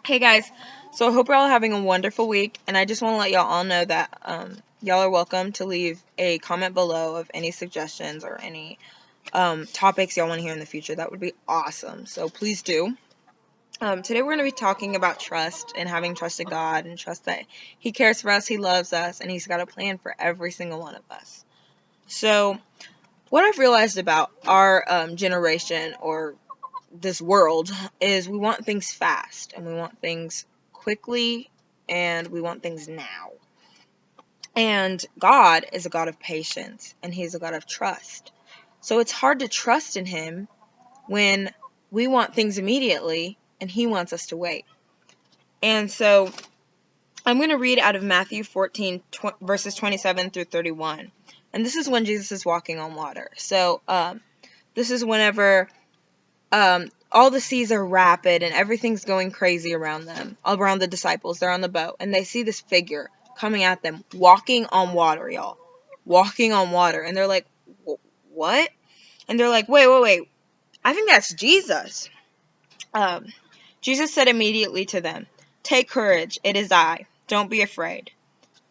Hey guys, so I hope you're all having a wonderful week, and I just want to let y'all all know that y'all are welcome to leave a comment below of any suggestions or any topics y'all want to hear in the future. That would be awesome, so please do. Today we're going to be talking about trust and having trust in God and trust that He cares for us, He loves us, and He's got a plan for every single one of us. So what I've realized about our generation or this world is we want things fast and we want things quickly and we want things now. And God is a God of patience and He's a God of trust. So it's hard to trust in Him when we want things immediately and He wants us to wait. And so I'm going to read out of Matthew 14, verses 27 through 31. And this is when Jesus is walking on water. So this is whenever all the seas are rapid and everything's going crazy around them, around the disciples. They're on the boat and they see this figure coming at them, walking on water, y'all. Walking on water. And they're like, what? And they're like, wait. I think that's Jesus. Jesus said immediately to them, "Take courage, it is I. Don't be afraid."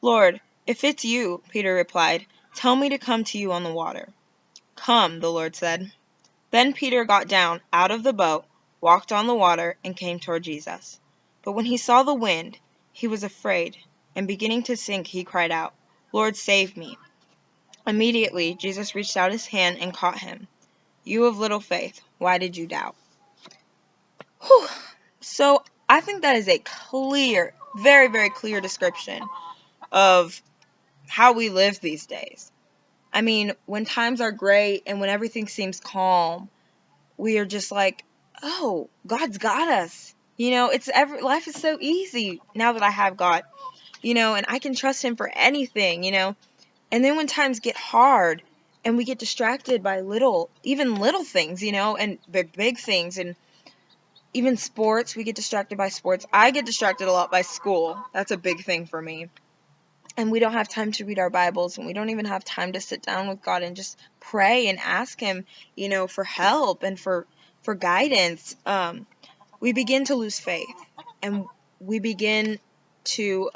"Lord, if it's you," Peter replied, "tell me to come to you on the water." "Come," the Lord said. Then Peter got down out of the boat, walked on the water, and came toward Jesus. But when he saw the wind, he was afraid, and beginning to sink, he cried out, "Lord, save me." Immediately, Jesus reached out his hand and caught him. "You of little faith, why did you doubt?" Whew. So I think that is a clear, very, very clear description of how we live these days. I mean, when times are great and when everything seems calm, we are just like, oh, God's got us. Life is so easy now that I have God, and I can trust Him for anything. And then when times get hard and we get distracted by even little things, and big things, and even sports, we get distracted by sports. I get distracted a lot by school. That's a big thing for me. And we don't have time to read our Bibles, and we don't even have time to sit down with God and just pray and ask Him, for help and for guidance. We begin to lose faith, and we begin to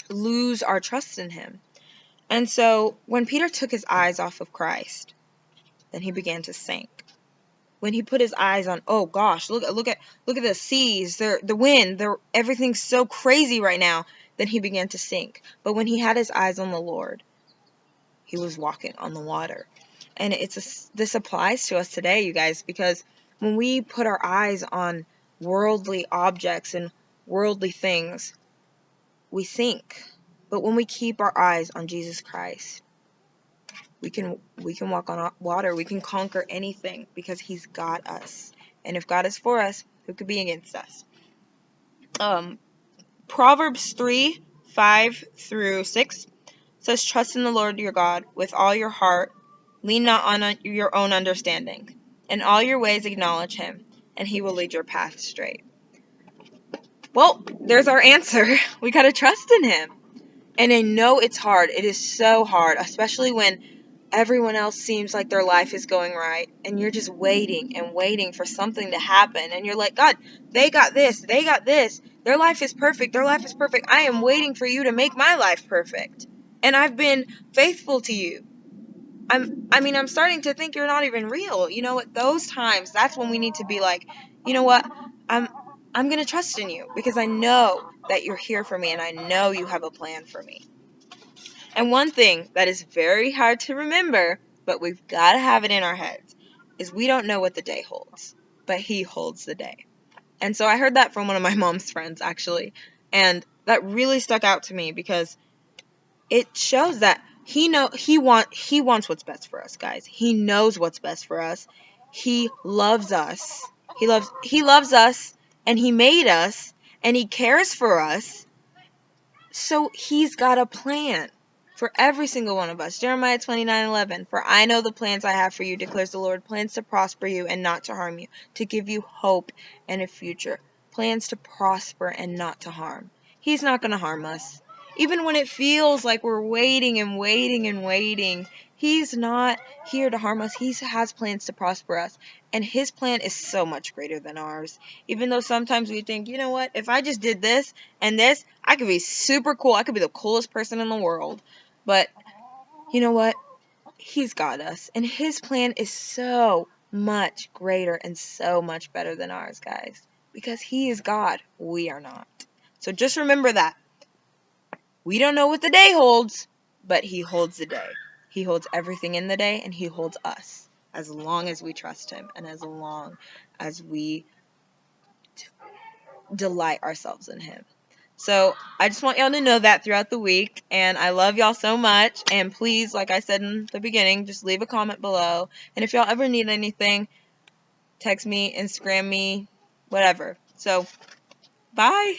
lose our trust in Him. And so when Peter took his eyes off of Christ, then he began to sink. When he put his eyes on, oh gosh, look at the seas, the wind, everything's so crazy right now, then he began to sink. But when he had his eyes on the Lord, he was walking on the water. And this applies to us today, you guys, because when we put our eyes on worldly objects and worldly things, we sink. But when we keep our eyes on Jesus Christ, we can walk on water. We can conquer anything because He's got us. And if God is for us, who could be against us? Proverbs 3:5-6 says, "Trust in the Lord your God with all your heart. Lean not on your own understanding. In all your ways acknowledge Him, and He will lead your path straight." Well, there's our answer. We got to trust in Him. And I know it's hard. It is so hard, especially when everyone else seems like their life is going right, and you're just waiting and waiting for something to happen, and you're like, God, they got this, their life is perfect, I am waiting for you to make my life perfect, and I've been faithful to you. I'm starting to think you're not even real. At those times, that's when we need to be like, you know what, I'm going to trust in you, because I know that you're here for me, and I know you have a plan for me. And one thing that is very hard to remember, but we've got to have it in our heads, is we don't know what the day holds, but He holds the day. And so I heard that from one of my mom's friends, actually, and that really stuck out to me because it shows that He wants what's best for us, guys. He knows what's best for us. He loves us. He loves us, and He made us, and He cares for us. So He's got a plan for every single one of us. Jeremiah 29:11, "For I know the plans I have for you, declares the Lord, plans to prosper you and not to harm you, to give you hope and a future." Plans to prosper and not to harm. He's not going to harm us. Even when it feels like we're waiting and waiting and waiting, He's not here to harm us. He has plans to prosper us. And his plan is so much greater than ours. Even though sometimes we think, you know what, if I just did this and this, I could be super cool. I could be the coolest person in the world. But you know what? He's got us. And his plan is so much greater and so much better than ours, guys. Because he is God. We are not. So just remember that. We don't know what the day holds, but he holds the day. He holds everything in the day, and he holds us as long as we trust him and as long as we delight ourselves in him. So I just want y'all to know that throughout the week, and I love y'all so much. And please, like I said in the beginning, just leave a comment below. And if y'all ever need anything, text me, Instagram me, whatever. So bye.